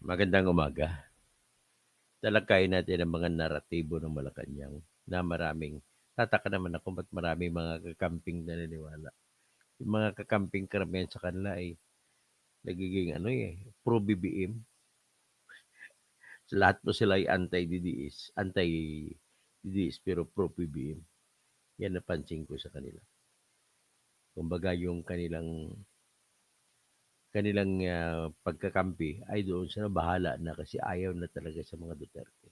Magandang umaga. Talakayin natin ang mga naratibo ng Malacanang na maraming tataka naman ako ba't maraming mga kakamping na naniniwala. Yung mga kakamping karamihan sa kanila ay nagiging pro-BBM. So, lahat po sila ay anti-DDS pero pro-BBM. Yan napansin ko sa kanila. Kumbaga yung kanilang pagkakampi ay doon sa bahala na kasi ayaw na talaga sa mga Duterte.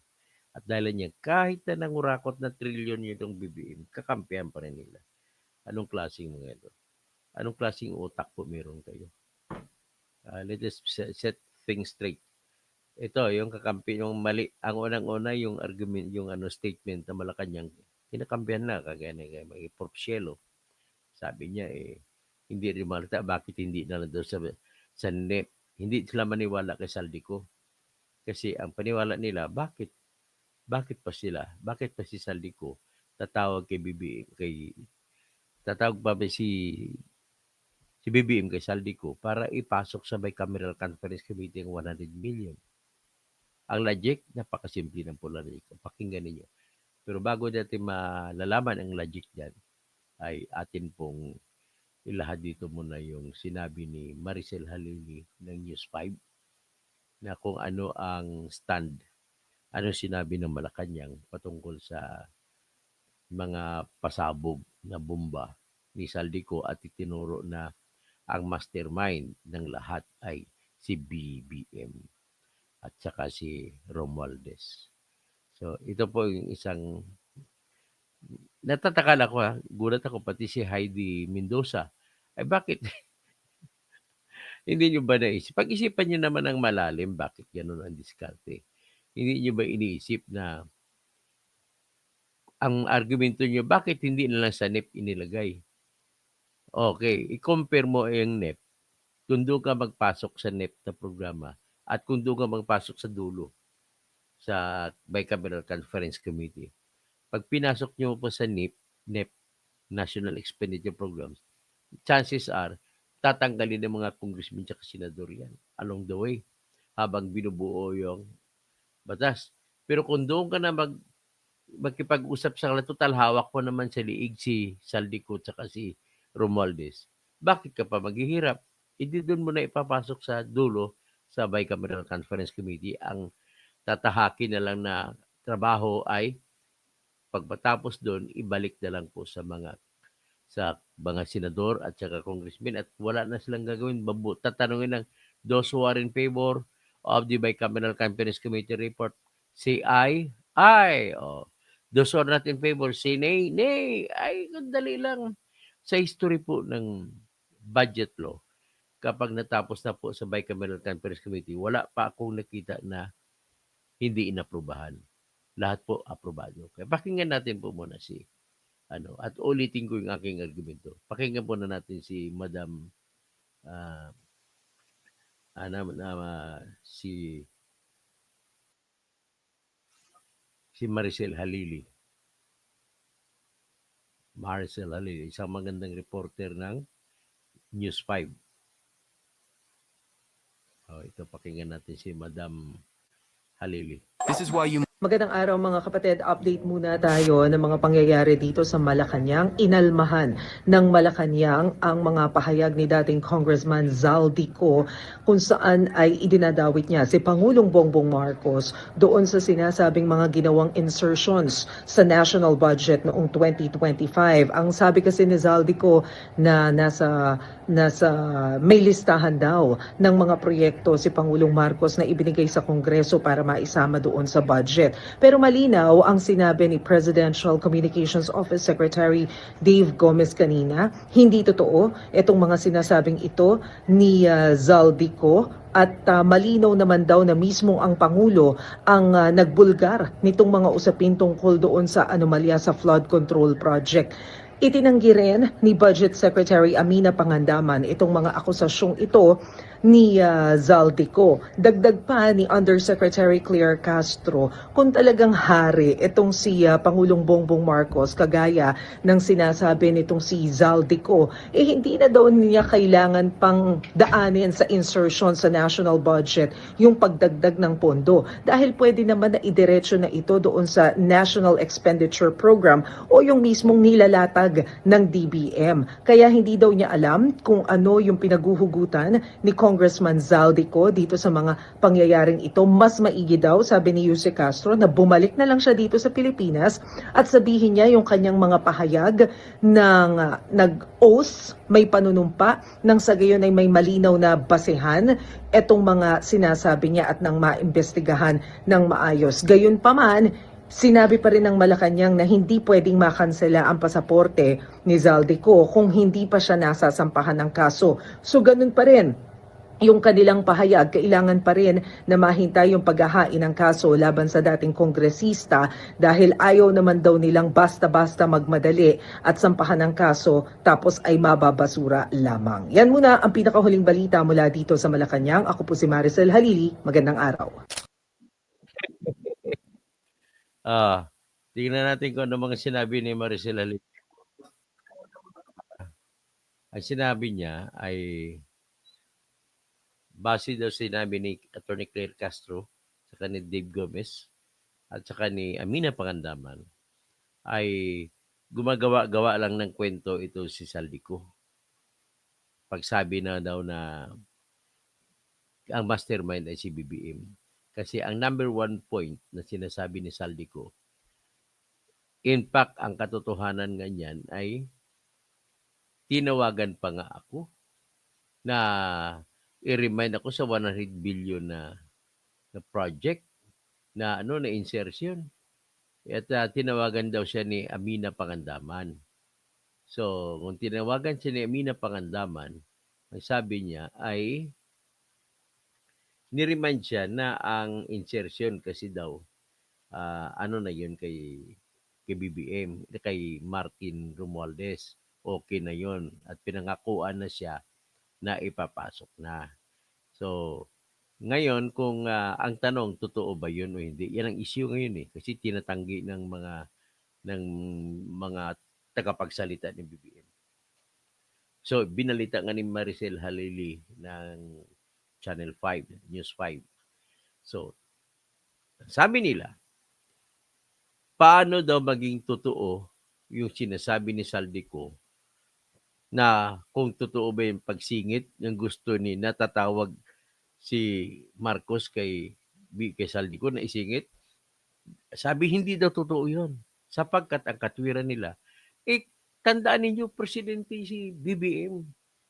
At dahil niya, kahit na nangurakot na trilyon yung BBM, kakampihan pa rin nila. Anong klaseng mga ito? Anong klaseng utak po meron kayo? Let us set things straight. Ito, yung kakampi, yung mali. Ang unang-una, yung argument, yung statement na Malacanang, kinakampihan na, kagaya na may Porcielo. Sabi niya, hindi rin malata, bakit hindi na doon sa NEP? Hindi sila maniwala kay Saldico. Kasi ang paniwala nila, bakit pa si Saldico tatawag kay BBM, tatawag pa ba si BBM kay Saldico para ipasok sa bicameral conference committee ng 100 million. Ang logic, napakasimple ng logic. Pakinggan ninyo. Pero bago natin malalaman ang logic diyan, ay atin pong ilahad dito muna yung sinabi ni Maricel Halili ng News 5 na kung ano ang stand, ano sinabi ng Malacanang patungkol sa mga pasabog na bomba ni Saldico at itinuro na ang mastermind ng lahat ay si BBM at saka si Romualdez. So ito po yung isang natataka ako gulat ako pati si Heidi Mendoza. Ay bakit hindi nyo ba naisip? Pag-isipan nyo naman ang malalim, bakit ganun ang diskarte? Hindi nyo ba iniisip na ang argumento nyo, bakit hindi na lang sa NEP inilagay? Okay, i-compare mo yung NEP. Kung doon ka magpasok sa NEP na programa at kung doon ka magpasok sa dulo sa Bicameral Conference Committee. Pag pinasok nyo po sa NEP, National Expenditure Programs, chances are, tatanggalin ng mga congressmen at senador yan along the way habang binubuo yung batas. Pero kung doon ka na magkipag-usap sa kanila, total hawak ko naman sa liig si Saldico at si Romualdez. Bakit ka pa maghihirap? Hindi doon mo na ipapasok sa dulo sa Bicameral Conference Committee. Ang tatahakin na lang na trabaho ay pagpatapos doon, ibalik na lang po sa mga senador at saka congressmen at wala na silang gagawin. Tatanungin lang, those who are in favor of the Bicameral Conference Committee report, say aye, aye. Oh. Those who are not in favor, say nay, nay. Ay, dali lang. Sa history po ng budget law, kapag natapos na po sa Bicameral Conference Committee, wala pa akong nakita na hindi inaprubahan. Lahat po aprobado. Kaya pakinggan natin po muna at ulitin ko yung aking argumento. Pakinggan po na natin si Madam si Maricel Halili. Maricel Halili, isang magandang reporter ng News 5. Ito, pakinggan natin si Madam Halili. This is why you Magandang araw mga kapatid, update muna tayo ng mga pangyayari dito sa Malacanang. Inalmahan ng Malacanang ang mga pahayag ni dating Congressman Zaldico kung saan ay idinadawit niya si Pangulong Bongbong Marcos doon sa sinasabing mga ginawang insertions sa national budget noong 2025. Ang sabi kasi ni Zaldico na nasa may listahan daw ng mga proyekto si Pangulong Marcos na ibinigay sa Kongreso para maisama doon sa budget. Pero malinaw ang sinabi ni Presidential Communications Office Secretary Dave Gomez kanina, hindi totoo itong mga sinasabing ito ni Zaldico at malinaw naman daw na mismo ang Pangulo ang nagbulgar nitong mga usapin tungkol doon sa anomalya sa flood control project. Itinanggi rin ni Budget Secretary Amina Pangandaman itong mga akusasyong ito ni Zaldico. Dagdag pa ni Undersecretary Claire Castro, kung talagang hari itong si Pangulong Bongbong Marcos, kagaya ng sinasabi nitong si Zaldico, hindi na daw niya kailangan pang daanin sa insertion sa national budget yung pagdagdag ng pondo, dahil pwede naman na idiretso na ito doon sa National Expenditure Program o yung mismong nilalatag ng DBM. Kaya hindi daw niya alam kung ano yung pinaguhugutan ni Congressman Zaldico dito sa mga pangyayaring ito. Mas maigi daw, sabi ni Yuse Castro, na bumalik na lang siya dito sa Pilipinas at sabihin niya yung kanyang mga pahayag ng nag-oath, may panunumpa, nang sa gayon ay may malinaw na basehan etong mga sinasabi niya at nang maimbestigahan ng maayos. Gayon pa man, sinabi pa rin ng Malacanang na hindi pwedeng makansela ang pasaporte ni Zaldico kung hindi pa siya nasasampahan ng kaso. So ganun pa rin yung kanilang pahayag, kailangan pa rin na mahintay yung paghahain ng kaso laban sa dating kongresista, dahil ayaw naman daw nilang basta-basta magmadali at sampahan ng kaso tapos ay mababasura lamang. Yan muna ang pinakahuling balita mula dito sa Malacanang. Ako po si Maricel Halili. Magandang araw. Tingnan natin kung ano mga sinabi ni Maricel Halili. Ang sinabi niya ay base daw sinabi ni Atty. Claire Castro, saka ni Dave Gomez, at saka ni Amina Pangandaman, ay gumagawa-gawa lang ng kwento ito si Zaldico. Pagsabi na daw na ang mastermind ay si BBM. Kasi ang number one point na sinasabi ni Zaldico, in fact, ang katotohanan nga niyan ay tinawagan pa nga ako na i-remind ako sa 100 billion na project na na insertion. At tinawagan daw siya ni Amina Pangandaman. So, kung tinawagan siya ni Amina Pangandaman, ang sabi niya ay ni-remind siya na ang insertion kasi daw na yun kay BBM, kay Martin Romualdez. Okay na yun at pinangakuan na siya na ipapasok na. So, ngayon kung ang tanong totoo ba 'yun o hindi, 'yan ang issue ngayon kasi tinatanggi ng mga tagapagsalita ni BBM. So, binalita nga ni Maricel Halili ng Channel 5, News 5. So, sabi nila, paano daw maging totoo yung sinasabi ni Zaldico na kung totoo ba yung pagsingit ng gusto ni natatawag si Marcos kay Zaldico na isingit? Sabi hindi daw totoo yun. Sapagkat ang katwiran nila, tandaan ninyo, presidente si BBM.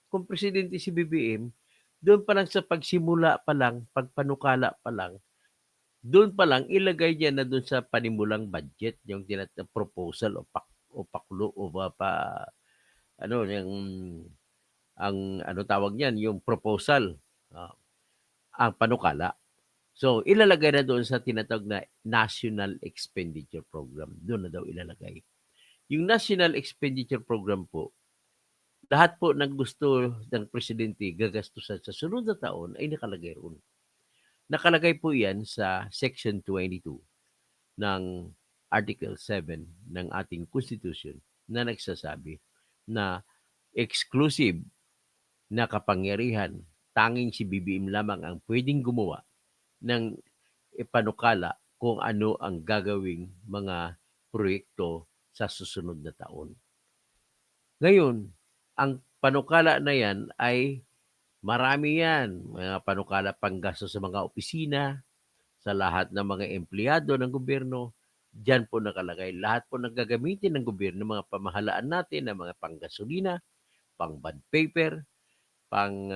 Kung presidente si BBM, doon pa lang sa pagsimula pa lang, pagpanukala pa lang, doon pa lang ilagay niya na doon sa panimulang budget, yung proposal o paklo o yung ang tawag niyan, yung proposal, ang panukala. So, ilalagay na doon sa tinatawag na National Expenditure Program. Doon na daw ilalagay. Yung National Expenditure Program po, lahat po ng gusto ng presidente gagastusan sa sunod na taon ay nakalagay roon. Nakalagay po yan sa Section 22 ng Article 7 ng ating Constitution na nagsasabi na exclusive na kapangyarihan, tanging si BBM lamang ang pwedeng gumawa ng ipanukala kung ano ang gagawing mga proyekto sa susunod na taon. Ngayon, ang panukala na yan ay marami yan. Mga panukala panggasto sa mga opisina, sa lahat ng mga empleyado ng gobyerno, diyan po nakalagay. Lahat po ng gagamitin ng gobyerno, mga pamahalaan natin, ng mga panggasolina, pang bond paper, pang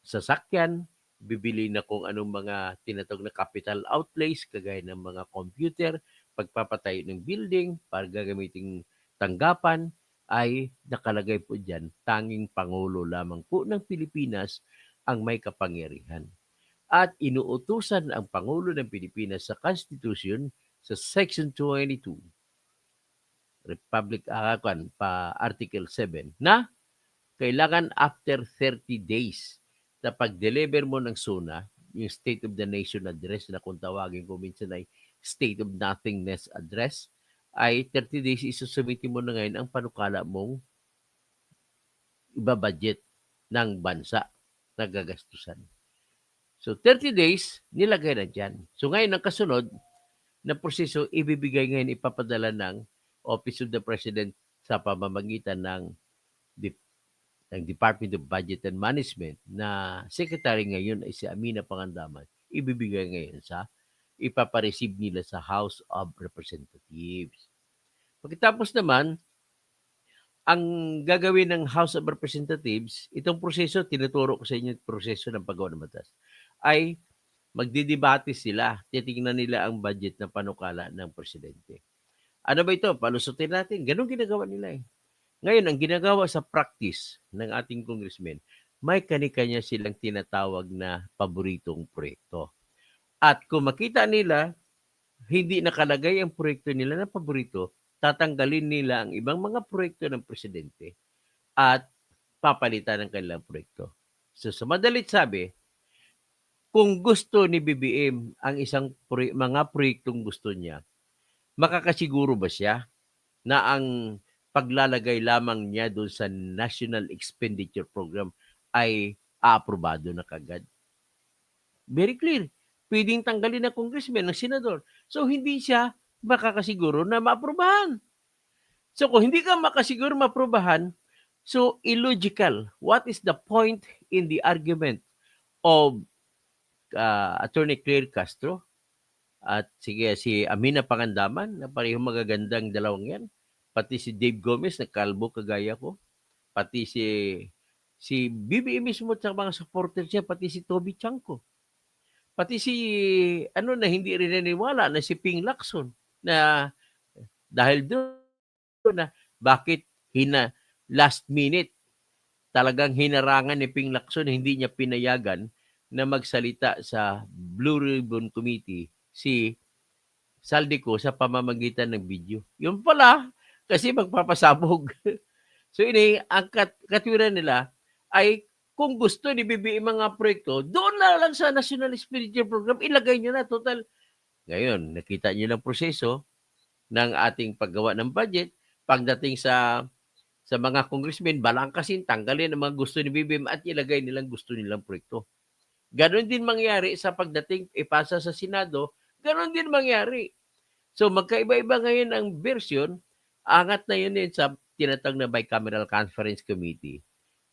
sasakyan, bibili na kung anong mga tinatawag na capital outlays, kagaya ng mga computer, pagpapatayo ng building, para gagamiting tanggapan, ay nakalagay po dyan, tanging Pangulo lamang po ng Pilipinas ang may kapangyarihan. At inuutusan ang Pangulo ng Pilipinas sa Constitution sa Section 22, Republic Article 7, na kailangan after 30 days na pag-deliver mo ng SONA, yung State of the Nation Address na kung tawagin ko minsan ay State of Nothingness Address, ay 30 days isusubmiti mo na ngayon ang panukala mong ibabudget ng bansa na gagastusan. So 30 days, nilagay na dyan. So ngayon ang kasunod na proseso, ibibigay ngayon, ipapadala ng Office of the President sa pamamagitan ng Department of Budget and Management na secretary ngayon ay si Amina Pangandaman, ibibigay ngayon ipapareceive nila sa House of Representatives. Pagkatapos naman, ang gagawin ng House of Representatives, itong proseso, tinuturo ko sa inyo yung proseso ng paggawa ng batas, ay magdidebate sila, titingnan nila ang budget na panukala ng presidente. Ano ba ito? Palusutin natin. Ganun ginagawa nila eh. Ngayon, ang ginagawa sa practice ng ating congressmen, may kani-kanya silang tinatawag na paboritong proyekto. At kung makita nila, hindi nakalagay ang proyekto nila na paborito, tatanggalin nila ang ibang mga proyekto ng presidente at papalitan ng kanilang proyekto. So sa madalit sabi, kung gusto ni BBM ang mga proyektong gusto niya, makakasiguro ba siya na ang paglalagay lamang niya doon sa National Expenditure Program ay aaprobado na kagad? Very clear. Pwedeng tanggalin ng congressman, ng senador. So, hindi siya makakasiguro na maaprubahan. So, kung hindi ka makasiguro maaprubahan, so illogical. What is the point in the argument of Attorney Claire Castro at si Amina Pangandaman na parehong magagandang dalawang yan? Pati si Dave Gomez na kalbo kagaya ko. Pati si BBM mismo at mga supporters niya, pati si Toby Chanko. Pati si na hindi rin naniwala na si Ping Lacson na dahil doon na bakit last minute talagang hinarangan ni Ping Lacson, hindi niya pinayagan na magsalita sa Blue Ribbon Committee si Saldico sa pamamagitan ng video. Yun pala, kasi magpapasabog. So ang katwiran nila ay kung gusto ni BBM mga proyekto, doon na lang sa National Expenditure Program, ilagay nyo na. Total. Ngayon, nakita nyo ng proseso ng ating paggawa ng budget. Pagdating sa mga congressmen, balangkasin, tanggalin ang mga gusto ni BBM at ilagay nilang gusto nilang proyekto. Ganon din mangyari sa pagdating ipasa sa Senado, ganon din mangyari. So magkaiba-iba ngayon ang version, angat na yun din sa tinatawag na Bicameral Conference Committee.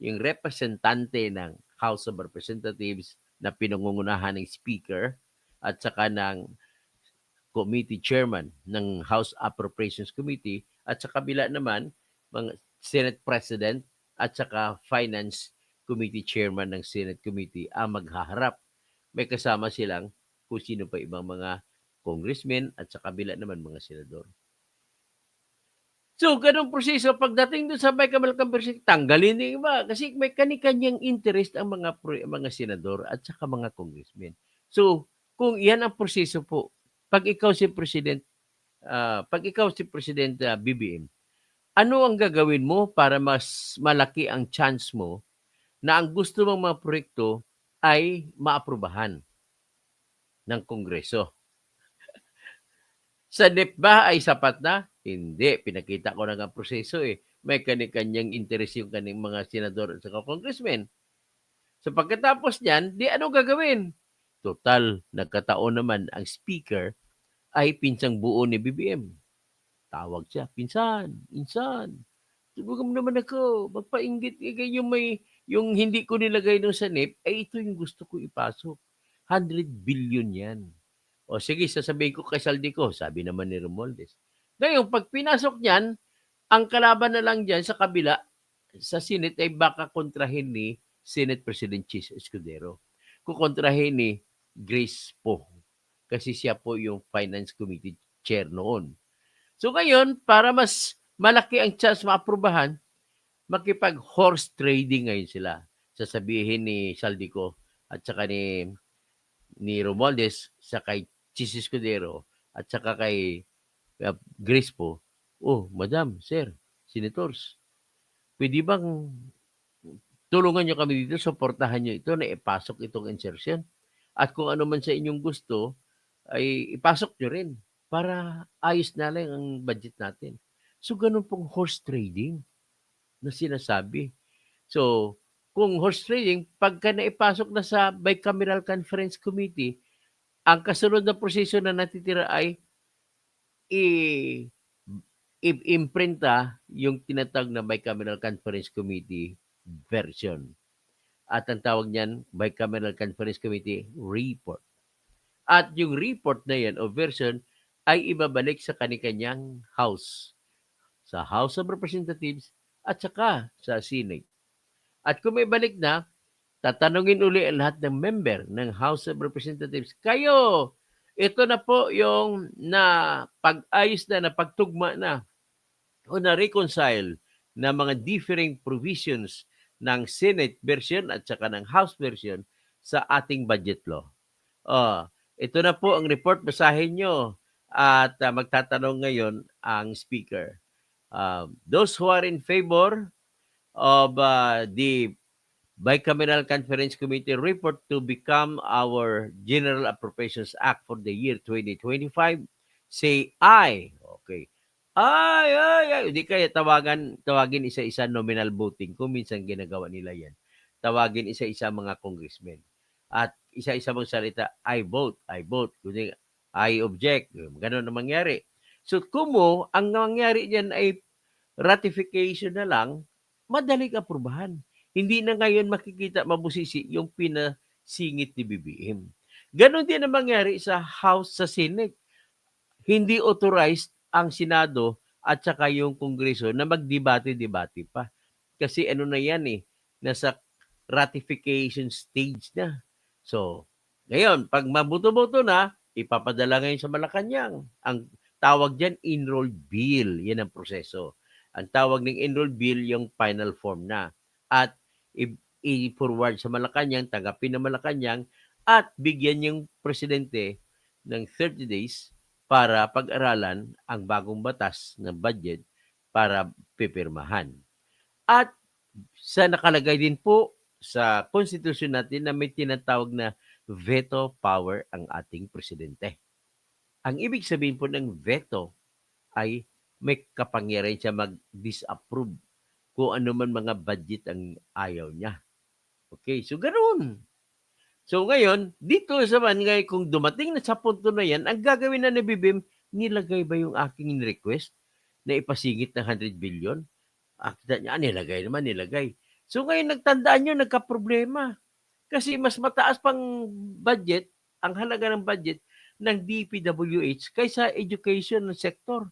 Yung representante ng House of Representatives na pinangungunahan ng Speaker at saka ng Committee Chairman ng House Appropriations Committee at sa kabila naman, mga Senate President at saka Finance Committee Chairman ng Senate Committee ang maghaharap. May kasama silang kung sino pa ibang mga congressmen at sa kabila naman mga senador. So, ganong proseso. Pagdating doon sa Bicameral Conference, tanggalin yung iba kasi may kani-kanyang interest ang mga senador at saka mga congressmen. So, kung yan ang proseso po, pag ikaw si President BBM, ano ang gagawin mo para mas malaki ang chance mo na ang gusto mong mga proyekto ay maaprubahan ng Kongreso? Sa NEP ba ay sapat na? Hindi. Pinakita ko na ang proseso eh. May kani-kanyang interest yung kaning mga senador at saka congressmen. So pagkatapos niyan, di ano gagawin? Total, nagkataon naman ang speaker ay pinsang buo ni BBM. Tawag siya, insan, subukan mo naman ako, magpainggit yung hindi ko nilagay doon sa NEP, ay ito yung gusto ko ipasok. 100 billion yan. O sige, sasabihin ko kay Saldico, sabi naman ni Romualdez. Ngayon, pag pinasok niyan, ang kalaban na lang dyan sa kabila, sa Senate ay baka kontrahin ni Senate President Chis Escudero. Kukontrahin ni Grace Poe. Kasi siya po yung Finance Committee Chair noon. So ngayon, para mas malaki ang chance maaprubahan, makipag-horse trading ngayon sila. Sasabihin ni Saldico at saka ni Romualdez sa kay Chis Escudero at saka kay Grace po, Madam, Sir, Senators, pwede bang tulungan nyo kami dito, suportahan nyo ito na ipasok itong insertion. At kung ano man sa inyong gusto, ay ipasok nyo rin para ayos na lang ang budget natin. So, ganun pong horse trading na sinasabi. So, kung horse trading, pagka naipasok na sa Bicameral Conference Committee, ang kasunod na proseso na natitira ay i- imprinta yung tinatawag na Bicameral Conference Committee version. At ang tawag niyan, Bicameral Conference Committee report. At yung report na yan o version ay ibabalik sa kanilang house. Sa House of Representatives at saka sa Senate. At kung may balik na, tatanungin uli ang lahat ng member ng House of Representatives, kayo, ito na po yung na pag-ayos na, pagtugma na o na-reconcile na mga differing provisions ng Senate version at saka ng House version sa ating budget law. Ito na po ang report, basahin nyo at magtatanong ngayon ang speaker. Those who are in favor of the Bicameral Conference Committee report to become our General Appropriations Act for the year 2025, say aye. Okay. Ay. Hindi kaya tawagin isa-isa nominal voting. Kung minsan ginagawa nila yan. Tawagin isa-isa mga congressmen. At isa-isa mong salita, I vote. Kundi, I object. Ganun ang mangyari. So, kumo, ang nangyari dyan ay ratification na lang, madaling aprubahan. Hindi na ngayon makikita mabusisi yung pinasingit ni BBM. Ganon din ang mangyari sa House, sa Senate. Hindi authorized ang Senado at saka yung Kongreso na magdebate-debate pa. Kasi ano na yan nasa ratification stage na. So, ngayon, pag mabuto-boto na, ipapadala ngayon sa Malacanang. Ang tawag dyan, enrolled bill. Yan ang proseso. Ang tawag ng enrolled bill, yung final form na. At i-forward sa Malacanang, tanggapin ng Malacanang, at bigyan yung presidente ng 30 days para pag-aralan ang bagong batas ng budget para pipirmahan. At sa nakalagay din po sa konstitusyon natin na may tinatawag na veto power ang ating presidente. Ang ibig sabihin po ng veto ay may kapangyarihan siya mag-disapprove kung ano man mga budget ang ayaw niya. Okay, so ganoon. So ngayon, dito sa ngayon, kung dumating na sa punto na yan, ang gagawin na ni BBM, nilagay ba yung aking request na ipasingit ng 100 billion? Akita niya, nilagay. So ngayon, nagtandaan nyo, nagka-problema. Kasi mas mataas pang budget, ang halaga ng budget ng DPWH kaysa education sector.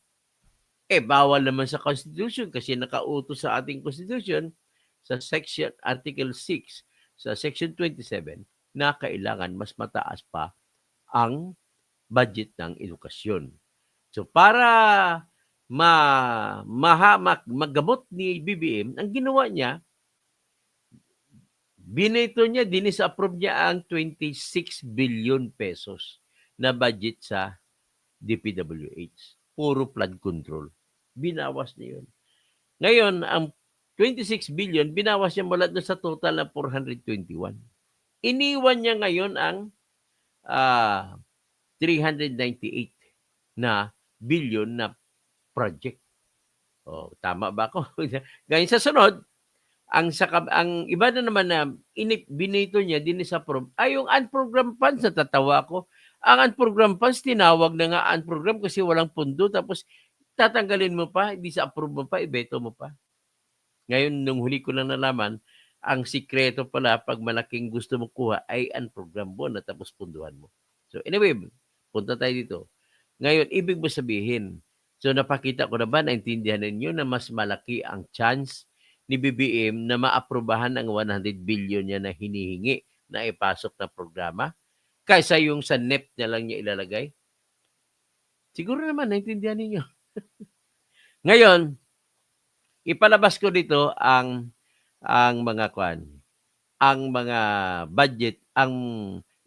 Bawal naman sa Constitution kasi nakautos sa ating Constitution sa section Article 6 sa Section 27 na kailangan mas mataas pa ang budget ng edukasyon. So para maggamot ni BBM, ang ginawa niya, binato niya, dinis-approve niya ang 26 billion pesos na budget sa DPWH. Puro flood control. Binawas niya yun. Ngayon, ang 26 billion, binawas niya mula doon sa total na 421. Iniwan niya ngayon ang 398 na billion na project. Tama ba ako? Ngayon sa sunod, ang iba na naman na binito niya, dinisapprove, ay yung unprogrammed funds, natatawa ko. Ang unprogrammed funds, tinawag na nga unprogrammed kasi walang pundo, tapos tatanggalin mo pa, hindi sa approve mo pa, ibeto mo pa. Ngayon, nung huli ko lang nalaman, ang sikreto pala, pag malaking gusto mo kuha, ay unprogrammed mo na tapos punduhan mo. So anyway, punta tayo dito. Ngayon, ibig mo sabihin, so napakita ko na ba, naintindihan ninyo na mas malaki ang chance ni BBM na maaprubahan ang 100 billion niya na hinihingi na ipasok na programa kaysa yung sa NEP na lang niya ilalagay? Siguro naman, naintindihan ninyo. Ngayon, ipalabas ko dito ang mga ang mga budget, ang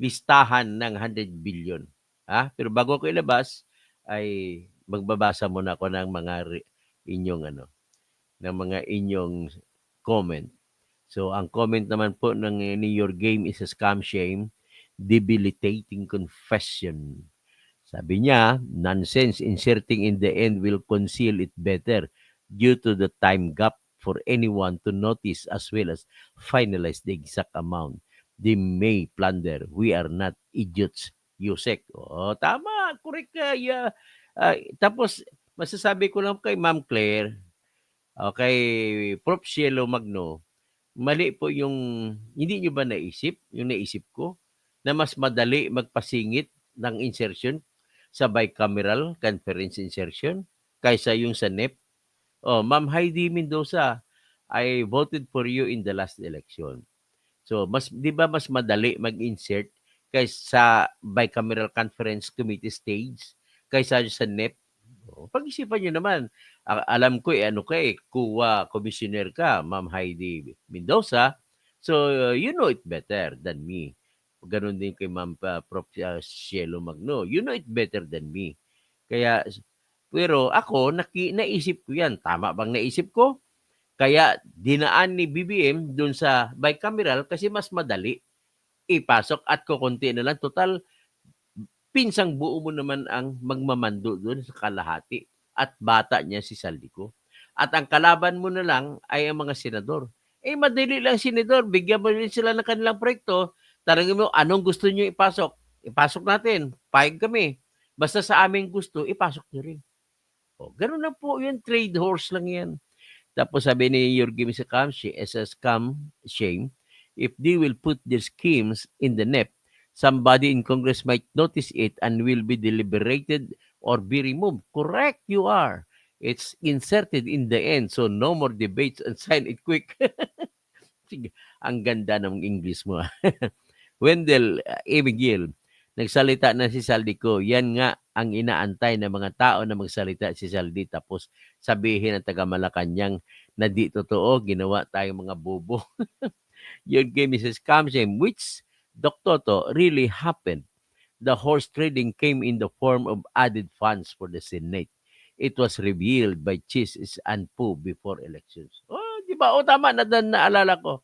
listahan ng 100 billion. Pero bago ko ilabas, ay magbabasa muna ako ng mga inyong ng mga inyong comment. So, ang comment naman po ni Your Game is a Scam Shame, debilitating confession. Sabi niya, nonsense, inserting in the end will conceal it better due to the time gap for anyone to notice as well as finalize the exact amount. They may plunder. We are not idiots. Yusek. Oh, tama. Correct ka. Yeah. Tapos, masasabi ko lang kay Ma'am Claire, kay Prof. Cielo Magno, mali po yung, hindi nyo ba naisip, yung naisip ko, na mas madali magpasingit ng insertion sa bicameral conference insertion kaysa yung sa NEP? Oh, Ma'am Heidi Mendoza, I voted for you in the last election. So, mas 'di ba mas madali mag-insert kaysa sa bicameral conference committee stage kaysa sa NEP? Oh, pag-isipan niyo naman. Alam ko ano ka CUA commissioner ka, Ma'am Heidi Mendoza. So, you know it better than me. Ganon din kay Ma'am Prof. Cielo Magno. You know it better than me. Kaya, pero ako, naisip ko yan. Tama bang naisip ko? Kaya dinaan ni BBM doon sa bicameral kasi mas madali ipasok at kukunti na lang. Total, pinsang buo mo naman ang magmamando doon sa kalahati at bata niya si Saldico. At ang kalaban mo na lang ay ang mga senador. Eh, madali lang senador. Bigyan mo rin sila ng kanilang proyekto. Tanongin mo, anong gusto niyo ipasok? Ipasok natin. Payag kami. Basta sa aming gusto, ipasok niyo rin. O, ganun lang po yun. Trade horse lang yan. Tapos sabi ni Yorgi Misakam, as a scam shame, if they will put their schemes in the net, somebody in Congress might notice it and will be deliberated or be removed. Correct, you are. It's inserted in the end, so no more debates and sign it quick. Sige, ang ganda ng English mo. Wendell Abigail, nagsalita na si Saldico. Yan nga ang inaantay ng mga tao na magsalita si Saldi tapos sabihin ng taga Malacanang na di totoo, ginawa tayong mga bobo. Yun kay Mrs. Kamsem, which Dr. To really happened. The horse trading came in the form of added funds for the Senate. It was revealed by Chis and Poo before elections. Oh, di ba? O tama, naalala ko.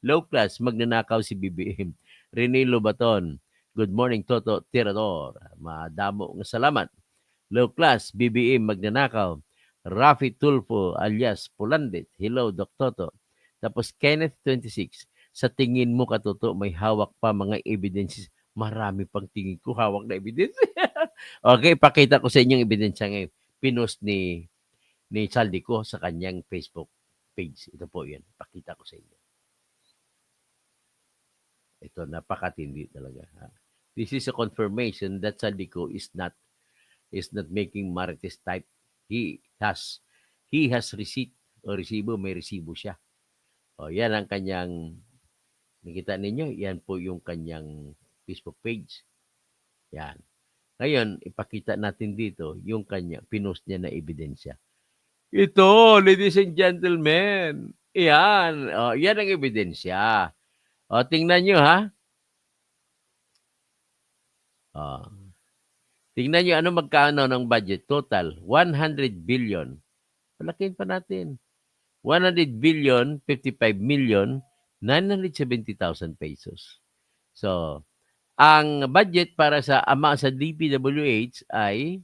Low class, magnanakaw si BBM. Rene Lobaton, good morning, Toto Tirador. Madamo nga salamat. Low class, BBM, magnanakaw. Rafi Tulfo, alias Pulandit. Hello, Dok Toto. Tapos Kenneth 26, sa tingin mo katoto, may hawak pa mga evidences. Marami pang tingin ko hawak na evidence. Okay, pakita ko sa inyong ebidensya ngayon. Pinost ni Saldico sa kanyang Facebook page. Ito po yan. Pakita ko sa inyo. Ito, napakatindi talaga. This is a confirmation that Saldico is not making Marites type. He has receipt o resibo, may resibo siya. O, yan ang kanyang, nakita ninyo, yan po yung kanyang Facebook page. Yan. Ngayon, ipakita natin dito yung kanya, pinost niya na ebidensya. Ito, ladies and gentlemen. Yan. O, yan ang ebidensya. O, tingnan nyo ha. Tingnan nyo ano magkano ng budget total. 100 billion. Palakin pa natin. 100 billion, 55 million, 970,000 pesos. So, ang budget para sa DPWH ay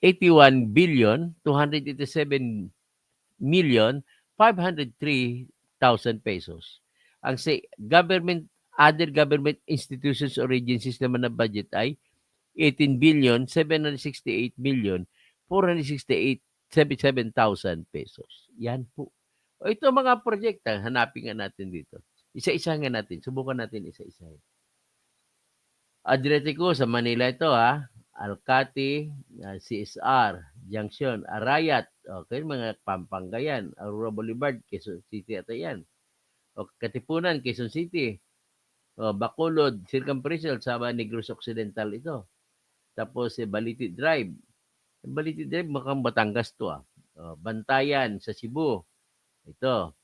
81 billion, 287 million, 503,000 pesos. Ang other government institutions or agencies naman na budget ay 18 billion, 768 million, 467,000 pesos. Yan po. O ito mga proyekta, hanapin nga natin dito. Isa-isa nga natin. Subukan natin isa-isa. Adriatico sa Manila ito ha. Alcati, CSR, Junction, Arayat, okay, mga Pampanga yan, Aurora Boulevard, Quezon City ito yan. O Katipunan, Quezon City. O Bacolod, Circumferential, Sabah Negros Occidental ito. Tapos Baliti Drive. Baliti Drive, mukhang Batangas to ah. O, Bantayan sa Cebu. Ito.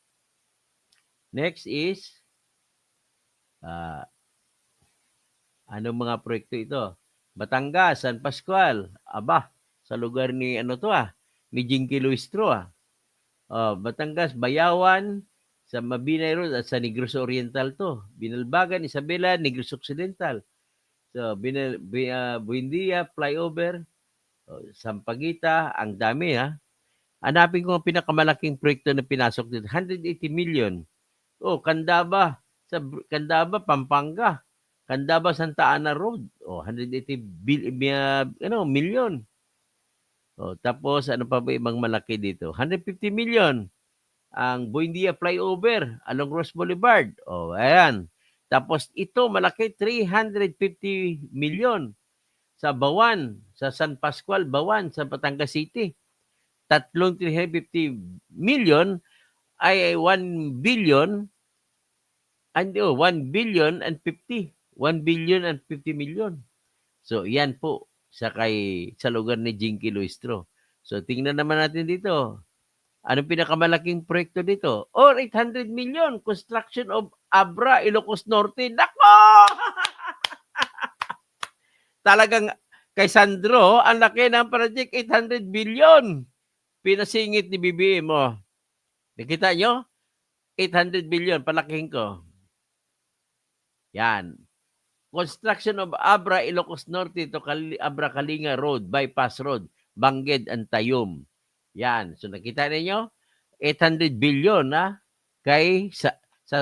Next is, anong mga proyekto ito? Batangas, San Pascual. Aba, sa lugar ni ni Jinky Luistro ah. Batangas, Bayawan, sa Mabinay Road at sa Negros Oriental to. Binalbagan, Isabela, Negros Occidental. So, Buendia, Flyover, Sampaguita, ang dami ha. Hanapin ko ang pinakamalaking proyekto na pinasok dito. 180 million. Candaba. Candaba, Pampanga. Candaba, Santa Ana Road. 180 million. Tapos, ano pa ba ibang malaki dito? 150 million. Ang Buendia Flyover along Ross Boulevard. Ayan. Tapos, ito, malaki, 350 million. Sa Bawan, sa San Pascual, Bawan, sa Batangas City. Tatlong 350 million ay 1 billion and 1 billion and 50. 1 billion and 50 million. So, yan po sa lugar ni Jinky Luistro. So, tingnan naman natin dito. Anong pinakamalaking proyekto dito? 800 million. Construction of Abra, Ilocos Norte. Nako! Talagang kay Sandro, ang laki ng project, 800 billion. Pinasingit ni BBM mo. Nakita nyo? 800 billion, palakihin ko. Yan. Construction of Abra, Ilocos Norte to Abra Kalinga Road, Bypass Road, Bangged and Tayum. Yan. So nakita ninyo? 800 billion na kay sa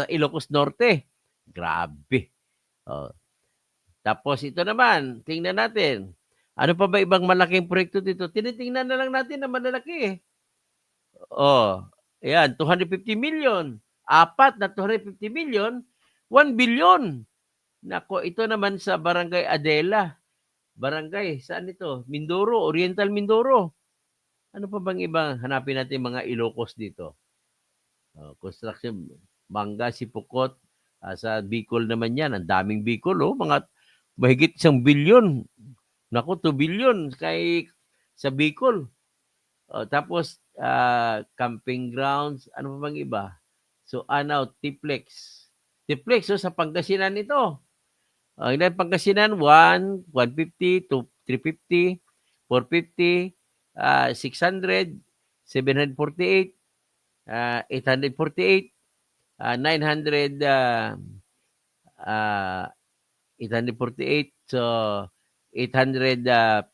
Ilocos Norte. Grabe. Tapos ito naman, tingnan natin. Ano pa ba ibang malaking proyekto dito? Tinitingnan na lang natin na malalaki. Ayan, 250 million. Apat na 250 million, 1 billion. Nako, ito naman sa Barangay Adela. Barangay, saan ito? Mindoro, Oriental Mindoro. Ano pa bang ibang hanapin natin mga Ilocos dito? Construction, Mangga, Sipukot. Sa Bicol naman yan. Ang daming Bicol, mga mahigit 1 billion. Nako, 2 billion sa Bicol. Tapos, camping grounds. Ano pa bang iba? So, Tiplex. Tiplex, sa Pangasinan ito. Ilan Pangasinan? 1, 150, 2, 350, 450, 600, 748, 848, 900, 848, so 897,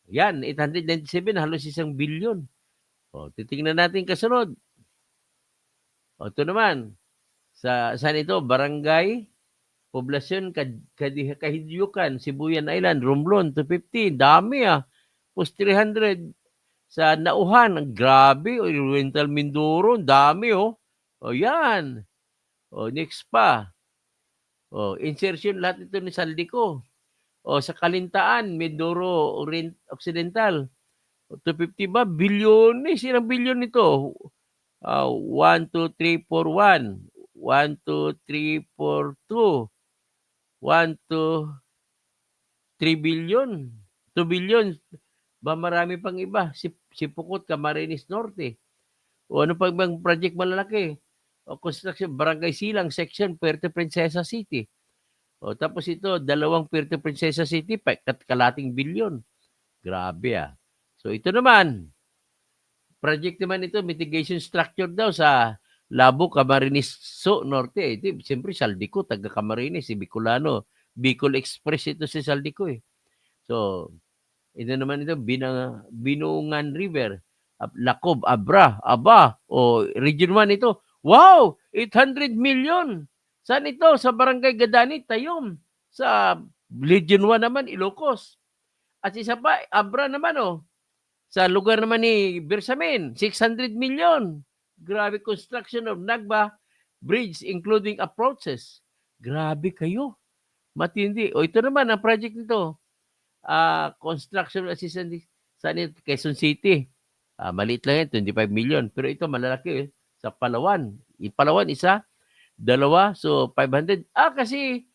yan, 897, halos 1 billion. Titingnan natin kasunod. Ito naman, saan ito? Barangay, Poblasyon, Kahidyukan, Sibuyan Island, Romblon, 250, dami Post 300, sa Nauhan, grabe, Oriental Mindoro, dami yan. Next pa. Insertion, lahat ito ni Saldico. Sa Kalintaan, Mindoro Occidental, 250 ba? Bilyones. Ilang bilyon ito? 1, 2, 3, 4, 1. 1, 2, 3, 4, 2. 1, 2, 3 billion. 2 billion. Ba marami pang iba. Sipukot, Camarines Norte. Ano pa bang project malalaki? Construction, Barangay Silang, Section, Puerto Princesa City. Tapos ito, 2 Puerto Princesa City, kalating bilyon. Grabe So ito naman, project naman ito, mitigation structure daw sa Labo, Camarines Norte. Siyempre, Saldico, taga Camarines, si Bicolano. Bicol Express ito si Saldico So, ito naman ito, Binungan River, Lacob, Abra, Aba, Region 1 ito. Wow! 800 million! Saan ito? Sa Barangay Gadani, Tayum. Sa Region 1 naman, Ilocos. At isa pa, Abra naman sa lugar naman ni Bersamin, 600 million. Grabe, construction of Nagba Bridge including approaches. Grabe kayo. Matindi. Ito naman ang project nito. Construction assistance sa Quezon City. Maliit lang yan, 25 million. Pero ito malalaki sa Palawan. Palawan, isa, 2, so 500. Kasi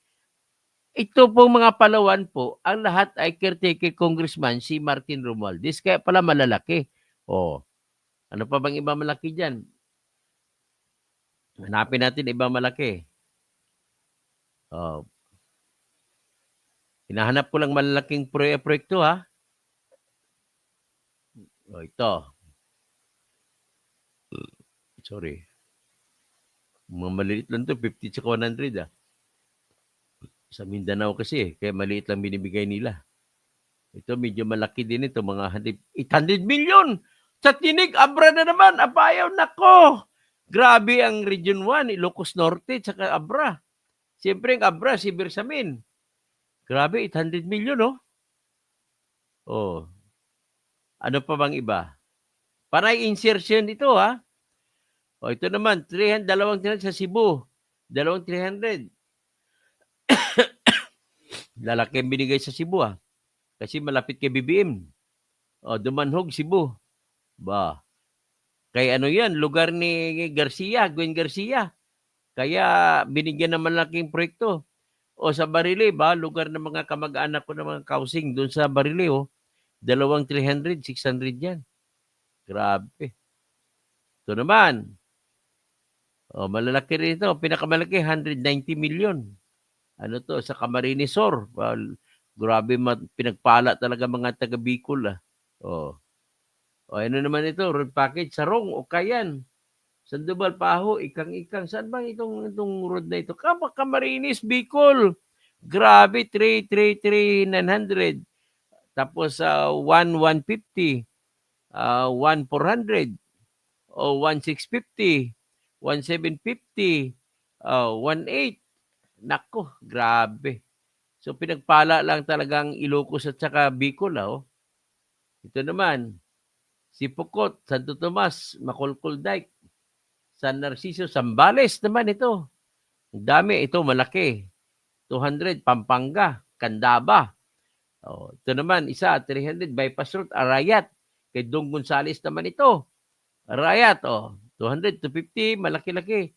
ito pong mga Palawan po, ang lahat ay caretaker congressman si Martin Romualdez. Kaya pala malalaki. Ano pa bang iba malaki dyan? Hanapin natin iba malaki. Hinahanap ko lang malalaking proyekto O ito, sorry. Mga maliit lang 'to, 50 tsaka 100 Sa Mindanao kasi, kaya maliit lang binibigay nila. Ito medyo malaki din ito, mga 800 million sa tinig, Abra na naman, Abayaw, nako! Grabe ang Region 1, Ilocos Norte, tsaka Abra. Siyempre ang Abra, si Bersamin. Grabe, 800 million, no? Oh, ano pa bang iba? Panay insertion ito, ha? O, ito naman, 300, dalawang 300 sa Cebu. Dalawang 300. Lalaki ang binigay sa Cebu, ha? Kasi malapit kay BBM. O, Dumanhog, Cebu. Ba, kay ano yan, lugar ni Garcia, Gwen Garcia. Kaya binigyan ng malaking proyekto. O sa Barile ba, lugar ng mga kamag-anak ko ng mga kausing doon sa Barile, dalawang 300, 600 yan. Grabe. Ito naman, malalaki rin ito. Pinakamalaki, 190 million. Ano to, sa Camarines Sur. Well, grabe, pinagpala talaga mga taga Bicol. Oh. O ano naman ito, road package, Sarong, Ukayan, Sandoval, Paho, Ikang-Ikang. Saan ba itong road na ito? Camarines, Bicol. Grabe, 333,900. Tapos 1,150, 1,400, o 1,650, 1,750, 1,800. Nako, grabe. So pinagpala lang talagang Ilocos at saka Bicol. Ito naman, Sipokot, Santo Tomas, Macolcol Dike, San Narciso, Zambales naman ito. Ang dami, ito malaki. 200, Pampanga, Candaba. Ito naman, isa, 300, Bypass Road, Arayat. Kay Dong Gonzales naman ito. Arayat, 200, 250, malaki-laki.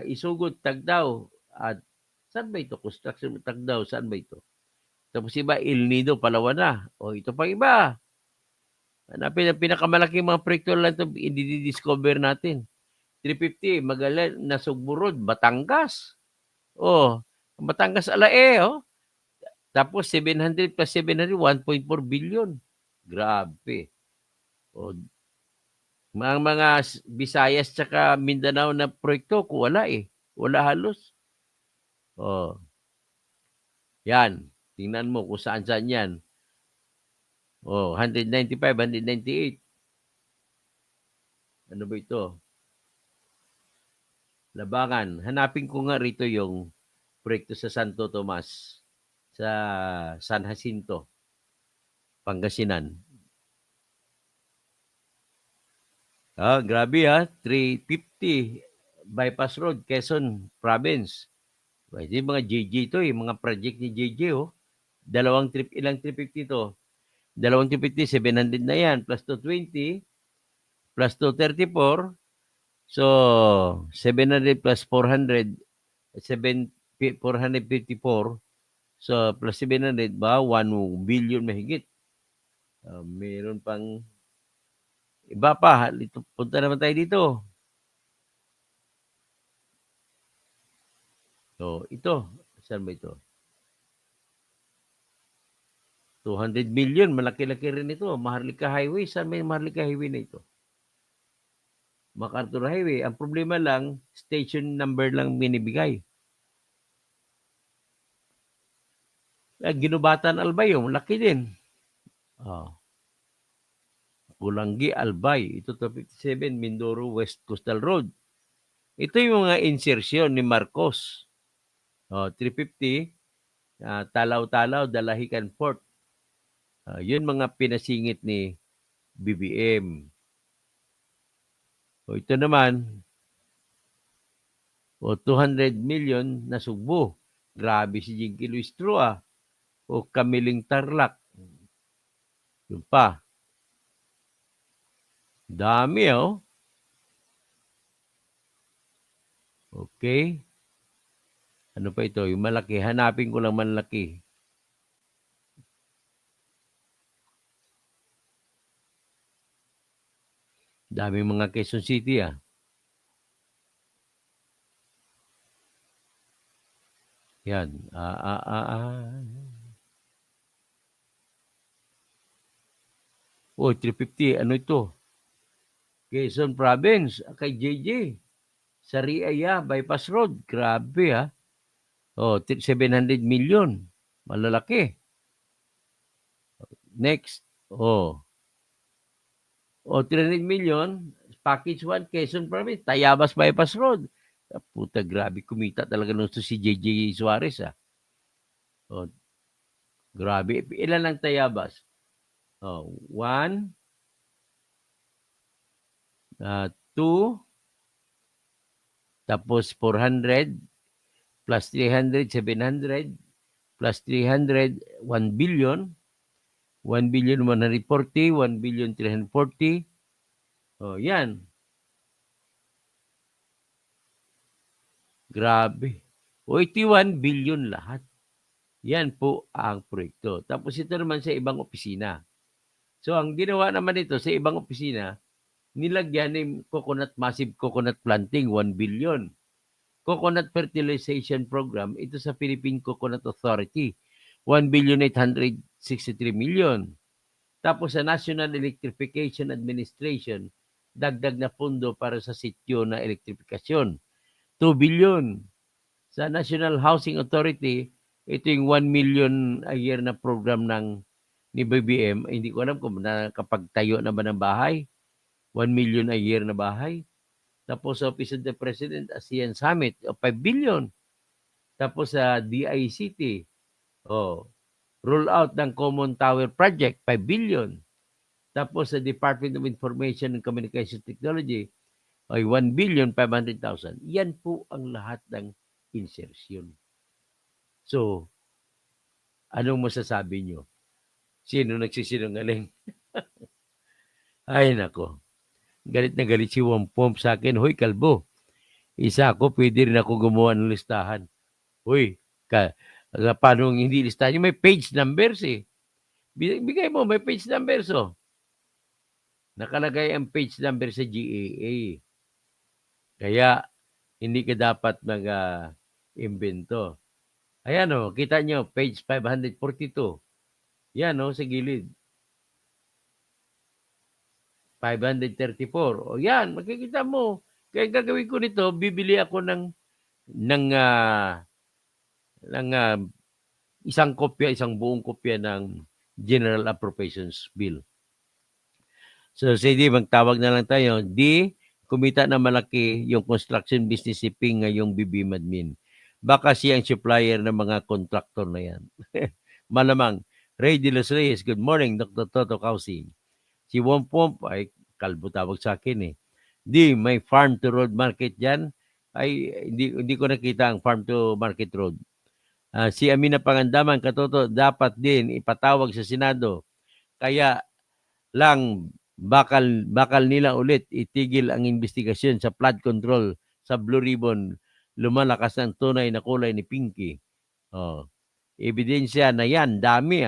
Isugod, Tagdaw. At saan ba ito? Construction Tagdaw, saan ba ito? Tapos iba, El Nido, Palawan na. Ito pa iba. Hanapin ang pinakamalaking mga proyekto lang ito, i-discover natin. 350, Magalan, Nasugburod, Batangas. Batangas Alae, Tapos 700 plus 700, 1.4 billion. Grabe. Mga Visayas tsaka Mindanao na proyekto, wala Wala halos. Yan. Tingnan mo kung saan-saan yan. 195, 198. Ano ba ito? Labangan. Hanapin ko nga rito yung proyekto sa Santo Tomas, sa San Jacinto, Pangasinan. Grabe 350 Bypass Road, Quezon Province. Pwede mga JJ to mga project ni JJ ilang 350 to? Dalawang 350, 700 na yan, plus 220, plus 234, so 700 plus 400, 454, so plus 700 ba, 1 billion mahigit. Mayroon pang iba pa. Punta naman tayo dito. Ito. Saan ba ito? 200 million. Malaki-laki rin ito. Maharlika Highway. Saan may Maharlika Highway na ito? MacArthur Highway. Ang problema lang, station number lang binibigay. Ginubatan Albay, malaki din. Bulanggi Albay. Ito 257, Mindoro West Coastal Road. Ito yung mga insertion ni Marcos. 350, Talaw-Talaw, Dalahican Port. Yun mga pinasingit ni BBM. Ito naman, 200 million na Sugbo. Grabe si Jinky Luis Trua. Kamiling Tarlac. Yun pa. Dami, Okay. Ano pa ito? Yung malaki. Hanapin ko lang malaki. Dami mga Quezon City, Yan. O, 350. Ano ito? Quezon Province. Kay JJ. Sariaya, Bypass Road. Grabe ha. O, 700 million. Malalaki. Next. O, 300 million. Package 1, Quezon Province. Tayabas Bypass Road. Puta, grabe. Kumita talaga nung si JJ Suarez ha. O, grabe. Ilan lang Tayabas? Oh, 1, 2, tapos 400, plus 300, 700, plus 300, 1 billion, 1 billion 140, 1 billion 340. Oh, yan. Grabe. 81 billion lahat. Yan po ang proyekto. Tapos ito naman sa ibang opisina. So, ang ginawa naman ito sa ibang opisina, nilagyan ng massive coconut planting, 1 billion. Coconut Fertilization Program, ito sa Philippine Coconut Authority, 1,863 million. Tapos sa National Electrification Administration, dagdag na pondo para sa sityo na elektrifikasyon, 2 billion. Sa National Housing Authority, ito yung 1 million a year na program ni BBM. Hindi ko alam kung nakapagtayo na ba ng bahay. 1 million a year na bahay. Tapos sa Office of the President, ASEAN Summit, 5 billion. Tapos sa DICT, roll out ng Common Tower Project, 5 billion. Tapos sa Department of Information and Communication Technology, ay 1,500,000,000. Yan po ang lahat ng insertion. So, anong masasabi nyo? Sino nagsisinungaling? Ay, nako. Galit na galit si Wampom sa akin. Hoy, kalbo. Isa ako, pwede rin ako gumawa ng listahan. Hoy, paano hindi listahan? Yung may page numbers eh. Bigay mo, may page numbers oh. Nakalagay ang page number sa GAA. Kaya, hindi ka dapat mag-invento. Ayan o, kita nyo, page 542. Yan o, sa gilid. 534. O yan, makikita mo. Kaya gagawin ko nito, bibili ako ng isang buong kopya ng General Appropriations Bill. So, sige, magtawag na lang tayo. Kumita na malaki yung construction business si Ping ngayong BBM admin. Baka siya ang supplier ng mga contractor na yan. Malamang. Ray De Los Reyes, good morning, Dr. Toto Causi. Si Wompomp, ay kalbo tawag sa akin eh. May farm to road market dyan. Ay, hindi ko nakita ang farm to market road. Si Amina Pangandaman, Katoto, dapat din ipatawag sa Senado. Kaya lang bakal nila ulit itigil ang investigasyon sa flood control sa Blue Ribbon. Lumalakas ang tunay na kulay ni Pinky. Ebidensya na yan, dami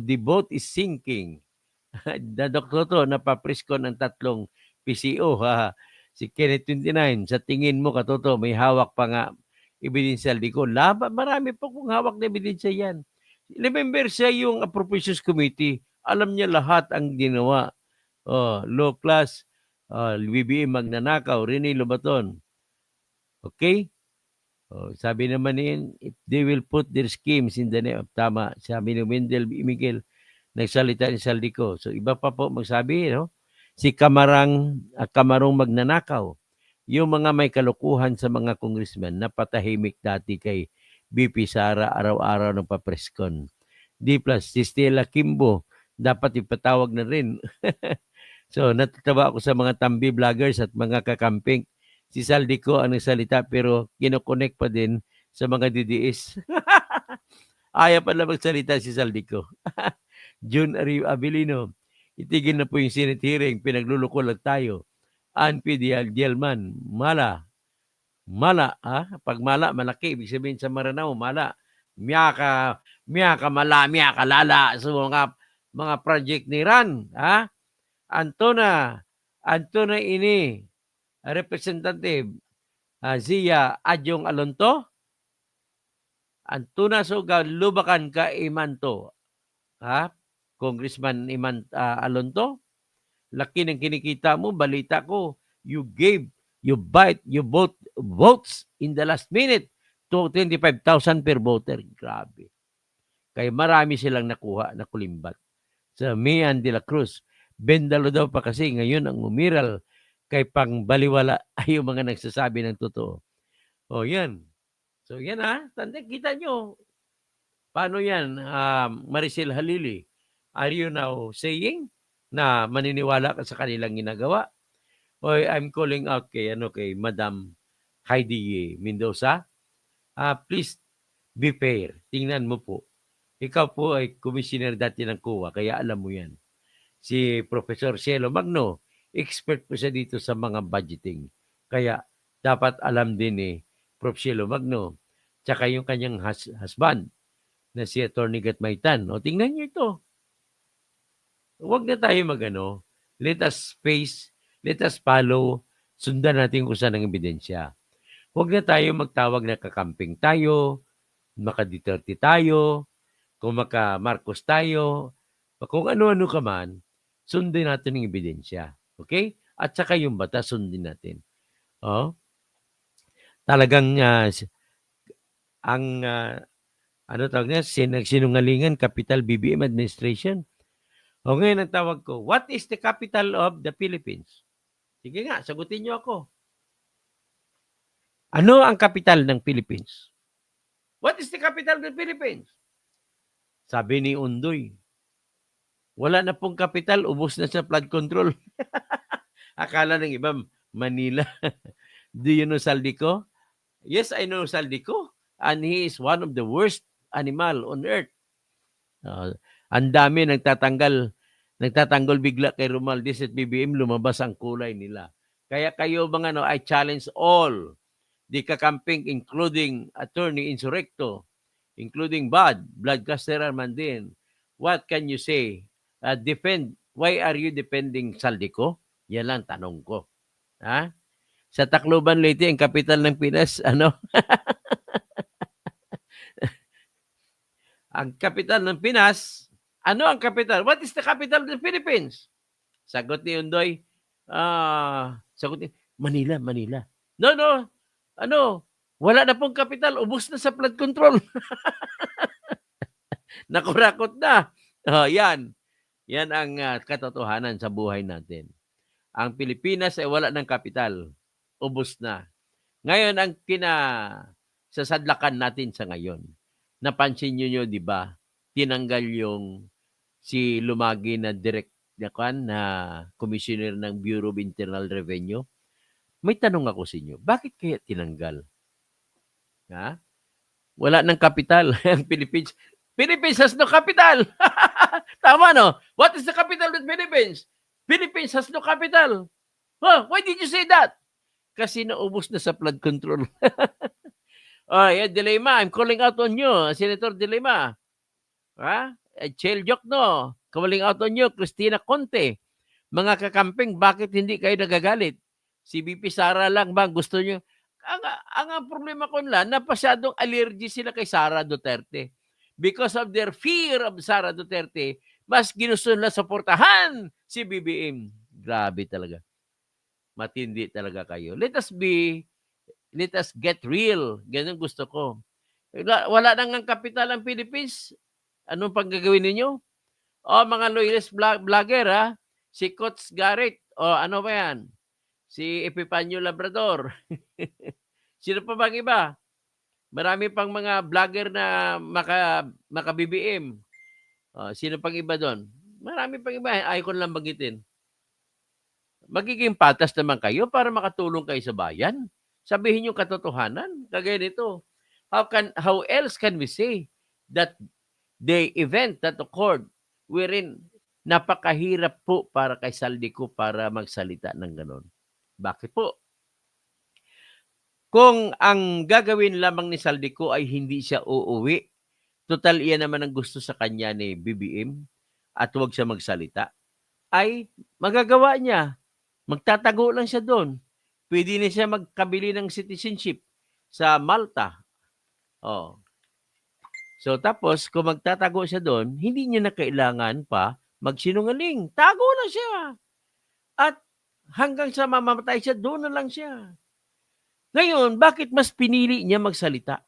the boat is sinking. Dr. to, napapriskon ang 3 PCO. Si Kenneth 29, sa tingin mo, Katoto, may hawak pa nga ebidensya ko. Marami pa kung hawak na ebidensya yan. Remember siya yung Appropriations Committee. Alam niya lahat ang ginawa. Low class, BBM magnanakaw, Rene Lobaton. Okay? Sabi naman niyan, if they will put their schemes in the name of tama, sabi ni Wendell Miguel, nagsalita ni Saldico. So iba pa po magsabi, no? Si Kamarong magnanakaw. Yung mga may kalukuhan sa mga congressman na patahimik dati kay BP Sara araw-araw ng papreskon. Plus, si Stella Kimbo, dapat ipatawag na rin. So, natatawa ako sa mga tambi vloggers at mga kakamping. Si Saldico ang nagsalita pero kinokonek pa din sa mga DDS. Ayaw pala magsalita si Saldico. June Abilino, itigil na po yung Senate hearing, pinagluluko lang tayo. Anpi Dialman, mala. Pag mala, malaki. Ibig sabihin sa Maranao, mala. Miyaka lala. So, mga project ni Ran. Antona ini, representative Zia Adyong Alonto. Antona so lubakan ka imanto. Congressman Iman Alonto, laki ng kinikita mo, balita ko, you bought votes in the last minute to 25,000 per voter. Grabe. Kaya marami silang nakuha na kulimbat. Sa Mian de la Cruz, Bendalo daw pa kasi ngayon ang umiral kay pang baliwala ay yung mga nagsasabi ng totoo. O yan. So yan tanda, kita nyo. Paano yan, Maricel Halili? Are you now saying na maniniwala ka sa kanilang ginagawa? O I'm calling out kay Madam Heidi Mendoza. Please be fair. Tingnan mo po. Ikaw po ay commissioner dati ng COA, kaya alam mo yan. Si Professor Cielo Magno, expert po siya dito sa mga budgeting. Kaya dapat alam din Prof. Cielo Magno, tsaka yung kanyang husband na si Atty. Gatmaitan. O tingnan niyo ito. Huwag na tayo let us follow, sundan natin kung saan ang ebidensya. Huwag na tayo magtawag na kakamping tayo, maka-Duterte tayo, kung maka-Marcos tayo, kung ano-ano ka man, sundin natin ang ebidensya. Okay? At saka yung batas, sundin natin. Talagang tawag niya? Sinungalingan, Capital BBM Administration. O ngayon ang tawag ko, what is the capital of the Philippines? Sige nga, sagutin niyo ako. Ano ang capital ng Philippines? What is the capital of the Philippines? Sabi ni Undoy, wala na pong capital, ubos na sa flood control. Akala ng iba, Manila. Do you know Saldico? Yes, I know Saldico. And he is one of the worst animal on earth. Ang dami nagtatanggol bigla kay Romualdez at BBM, lumabas ang kulay nila. Kaya kayo I challenge all the kakamping, including Attorney Insurrecto, including Bloodcaster Armandin. What can you say? Why are you defending Saldico? Yan lang tanong ko. Sa Tacloban Leyte, ang kapital ng Pinas, ang kapital ng Pinas, ano ang kapital? What is the capital of the Philippines? Sagot ni Undoy, Manila. No. Wala na pong kapital, ubos na sa flood control. Nakurakot na. Yan. Yan ang katotohanan sa buhay natin. Ang Pilipinas ay wala ng kapital. Ubos na. Ngayon, ang sasadlakan natin sa ngayon, napansin nyo, di ba, tinanggal yung si Lumagi na na commissioner ng Bureau of Internal Revenue. May tanong ako sa inyo, bakit kaya tinanggal? Wala ng kapital ang Philippines. Philippines has no capital. Tama, no? What is the capital of the Philippines? Philippines has no capital. Why did you say that? Kasi naubos na sa flood control. De Lima, I'm calling out on you, Senator De Lima. Chel Jokno, calling out on you, Cristina Conte. Mga kakamping, bakit hindi kayo nagagalit? Si BP Sara lang ba gusto nyo? Ang problema ko nila, napasyadong allergy sila kay Sara Duterte. Because of their fear of Sara Duterte, mas ginusto nila suportahan si BBM. Grabe talaga. Matindi talaga kayo. Let us get real. Ganun gusto ko. Wala nang kapital ang Philippines. Anong pang gagawin ninyo? Mga loyalist vlogger, si Coach Garrett. Ano ba yan? Si Epipanyo Labrador. Sino pa bang iba? Marami pang mga vlogger na maka-BBM. Sino pang iba doon? Marami pang iba. Ayaw ko lang bagitin. Magiging patas naman kayo para makatulong kayo sa bayan. Sabihin yung katotohanan. Kagaya nito. How else can we say that the event that occurred wherein napakahirap po para kay Saldico para magsalita ng ganon? Bakit po? Kung ang gagawin lamang ni Saldico ay hindi siya uuwi, total iyan naman ang gusto sa kanya ni BBM at huwag siya magsalita, ay magagawa niya. Magtatago lang siya doon. Pwede na siya magkabili ng citizenship sa Malta. So tapos kung magtatago siya doon, hindi niya na kailangan pa magsinungaling. Tago na siya. At hanggang sa mamamatay siya, doon na lang siya. Ngayon, bakit mas pinili niya magsalita?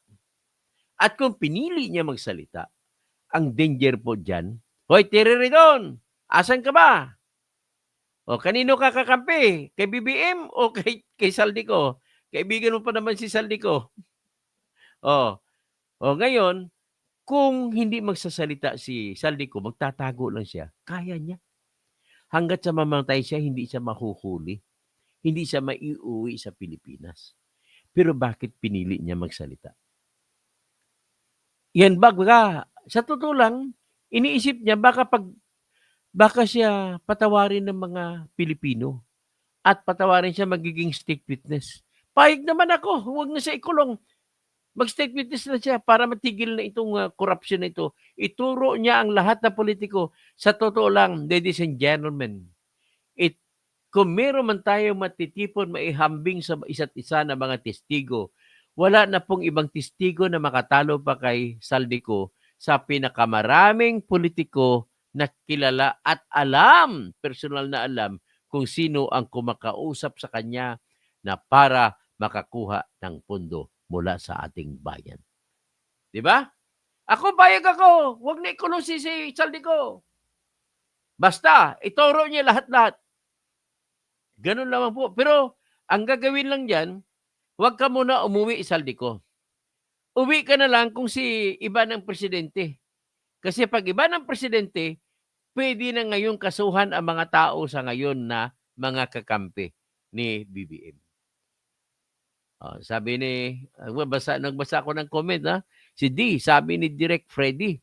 At kung pinili niya magsalita, ang danger po dyan, Hoy, Tiriridon, asan ka ba? O kanino ka kakampi? Kay BBM o kay Saldico? Kaibigan mo pa naman si Saldico. O ngayon, kung hindi magsasalita si Saldico, magtatago lang siya, kaya niya. Hanggat sa mamatay siya, hindi siya mahuhuli. Hindi siya maiuwi sa Pilipinas. Pero bakit pinili niya magsalita? Yan baga, sa totoo lang, iniisip niya baka siya patawarin ng mga Pilipino at patawarin siya magiging state witness. Payag naman ako, huwag na siya ikulong. Mag-state witness na siya para matigil na itong corruption na ito. Ituro niya ang lahat na politiko. Sa totoo lang, ladies and gentlemen, kung meron man tayo matitipon, maihambing sa isa't isa na mga testigo, wala na pong ibang testigo na makatalo pa kay Saldico sa pinakamaraming politiko na kilala at alam, personal na alam, kung sino ang kumakausap sa kanya na para makakuha ng pondo mula sa ating bayan. Di ba? Ako, bayag ako. Huwag na ikulong si Saldico. Basta, ituro niya lahat-lahat. Ganun lamang po. Pero, ang gagawin lang dyan, huwag ka muna umuwi, Saldico. Uwi ka na lang kung si iba ng presidente. Kasi pag iba ng presidente, pwede na ngayon kasuhan ang mga tao sa ngayon na mga kakampi ni BBM. Sabi ni, nagbasa ako ng comment, ha? Si D, sabi ni Direk Freddy,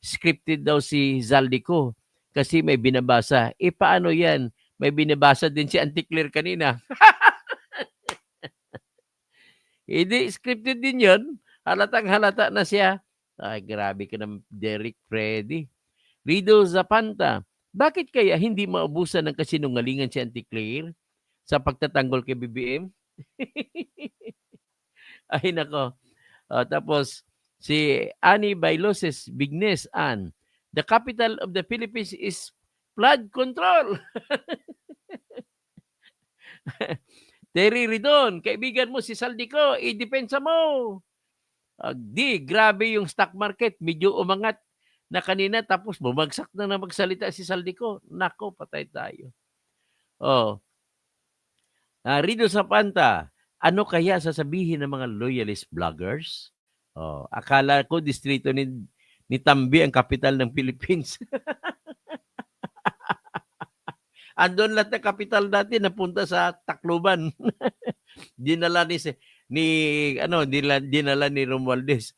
scripted daw si Zaldico kasi may binabasa. Paano yan? May binabasa din si Auntie Claire kanina. Hindi, scripted din yun. Halatang halata na siya. Ay, grabe ka ng Derek Freddy. Rido Zapanta, bakit kaya hindi maubusan ng kasinungalingan si Auntie Claire sa pagtatanggol kay BBM? Ay, nako. Tapos, si Annie Bailoses Bignes, the capital of the Philippines is flood control. Terry Ridon, kaibigan mo si Saldico, i-depensa mo. Grabe yung stock market, medyo umangat na kanina tapos bumagsak na magsalita si Saldico. Nako, patay tayo. Rido Zapanta, ano kaya sasabihin ng mga loyalist vloggers? Akala ko distrito ni Tambi ang kapital ng Philippines. Andun lahat ng kapital natin napunta sa Tacloban. dinala ni Romualdez.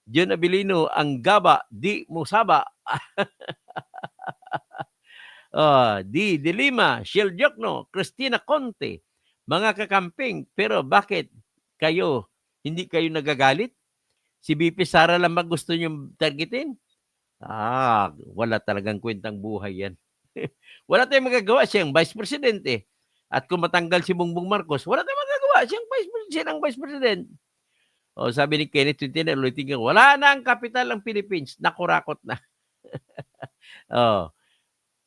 John Abilino, ang gaba, di musaba. De Lima, Shell Jokno, Cristina Conte, mga kakamping. Pero bakit hindi kayo nagagalit? Si BP Sara lang ba gusto nyo targetin? Wala talagang kwentang buhay yan. Wala tayong magagawa, siyang Vice President eh. At kung matanggal si Bongbong Marcos, wala tayong magagawa, siyang Vice President. Sabi ni Kenneth Quintana, wala na ang kapital ng Philippines, nakurakot na.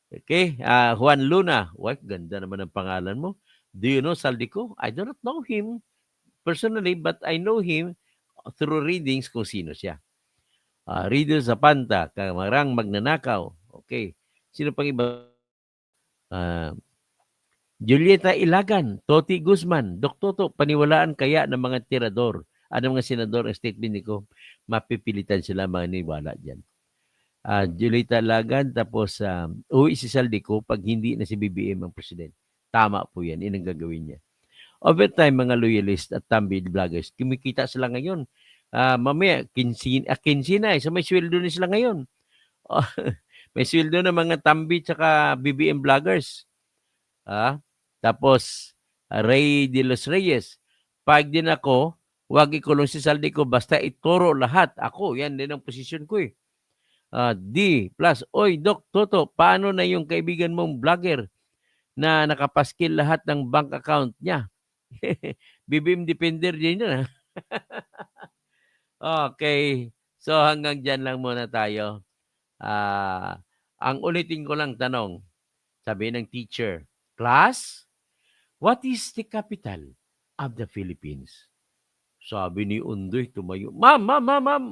Okay, Juan Luna, ganda naman ang pangalan mo. Do you know Saldico? I do not know him personally, but I know him through readings kung sino siya. Rido Zapanta, kamarang magnanakaw. Okay. Sino pang iba? Julieta Ilagan, Toti Guzman, Dok Toto, paniwalaan kaya ng mga tirador, mga senador ang statement ko, mapipilitan sila maniwala dyan. Julieta Ilagan, tapos uwi si Saldico pag hindi na si BBM ang president. Tama po yan, yun ang gagawin niya. Overtime, mga loyalist at tambi vloggers, kumikita sila ngayon. Mamaya, 15 na so may sweldo na sila ngayon. May sweldo na mga tambi tsaka BBM vloggers. Tapos, Ray de los Reyes, pag din ako, wag ikulong si Saldico, basta ituro lahat. Ako, yan din ang posisyon ko eh. D plus, oy Doc Toto, paano na yung kaibigan mong vlogger na nakapaskil lahat ng bank account niya? BBM Defender din yun. Okay. So hanggang diyan lang muna tayo. Ang ulitin ko lang tanong, sabi ng teacher, "Class, what is the capital of the Philippines?" Sabi ni Undoy tumayo, "Ma'am, ma'am, ma'am, ma'am."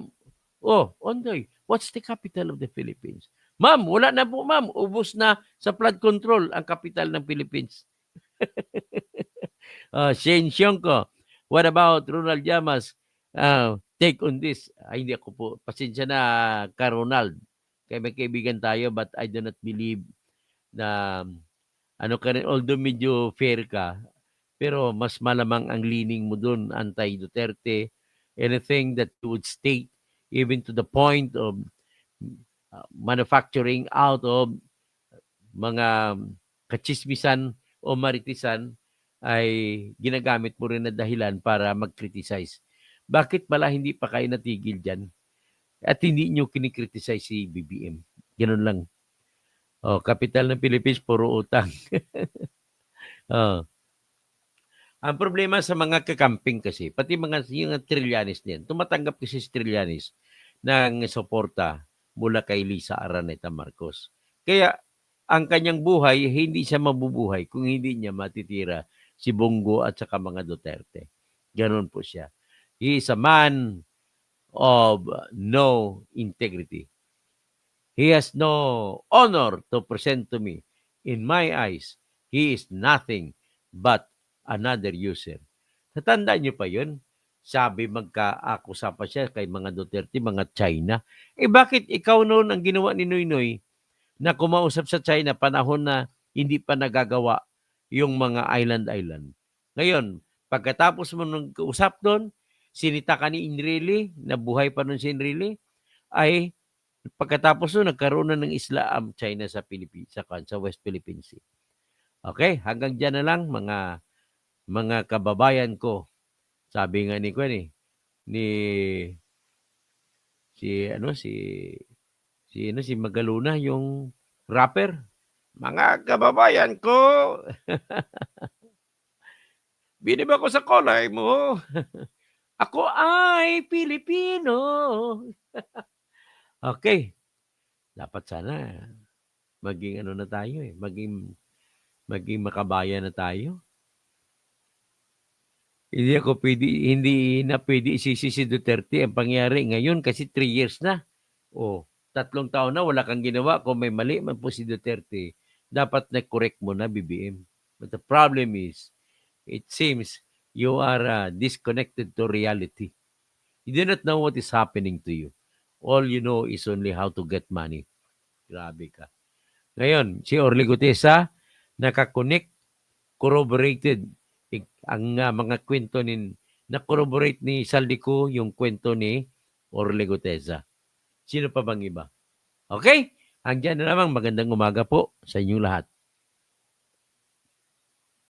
"Oh, Undoy, what's the capital of the Philippines?" "Ma'am, wala na po ma'am, ubos na sa flood control ang capital ng Philippines." Shane Sionko, what about Ronald Llamas? Take on this. Ay, hindi ako po. Pasensya na, ka Ronald. Kaya may kaibigan tayo, but I do not believe na ano ka rin, although medyo fair ka, pero mas malamang ang leaning mo dun, anti-Duterte, anything that you would state, even to the point of manufacturing out of mga kachismisan o maritisan ay ginagamit mo rin na dahilan para mag-criticize. Bakit pala hindi pa kayo natigil dyan? At hindi nyo kinikriticize si BBM. Ganun lang. Kapital ng Philippines, puro utang. Ang problema sa mga kakamping kasi, pati yung Trillanes din, tumatanggap kasi si Trillanes ng suporta mula kay Lisa Araneta Marcos. Kaya ang kanyang buhay, hindi siya mabubuhay kung hindi niya matitira si Bongo at saka mga Duterte. Ganon po siya. He is a man of no integrity. He has no honor to present to me. In my eyes, he is nothing but another user. Natandaan niyo pa yun? Sabi magka-akusa pa siya kay mga Duterte, mga China. Bakit ikaw noon ang ginawa ni Noynoy na kumausap sa China panahon na hindi pa nagagawa yung mga island-island? Ngayon, pagkatapos mo nang usap doon, sinita ka ni Enrile, na buhay pa nun si Enrile, ay pagkatapos nun, nagkaroon na ng isla ang China sa Philippines, sa West Philippine Sea. Okay, hanggang dyan na lang mga kababayan ko. Sabi nga ni si Magaluna, yung rapper. Mga kababayan ko, binib ako sa kulay mo. Ako ay Pilipino. Okay. Dapat sana maging ano na tayo maging makabayan na tayo. Hindi na pwede isisi si Duterte ang pangyari ngayon kasi 3 years na. 3 taon na wala kang ginawa. Kung may mali man po si Duterte, dapat na-correct mo na, BBM. But the problem is, it seems you are disconnected to reality. You do not know what is happening to you. All you know is only how to get money. Grabe ka. Ngayon, si Orly Gutesa, nakakonect, corroborated ang mga kwento na-corroborate ni Saldico yung kwento ni Orly Gutesa. Sino pa bang iba? Okay? Hanggang na lamang, magandang umaga po sa inyong lahat.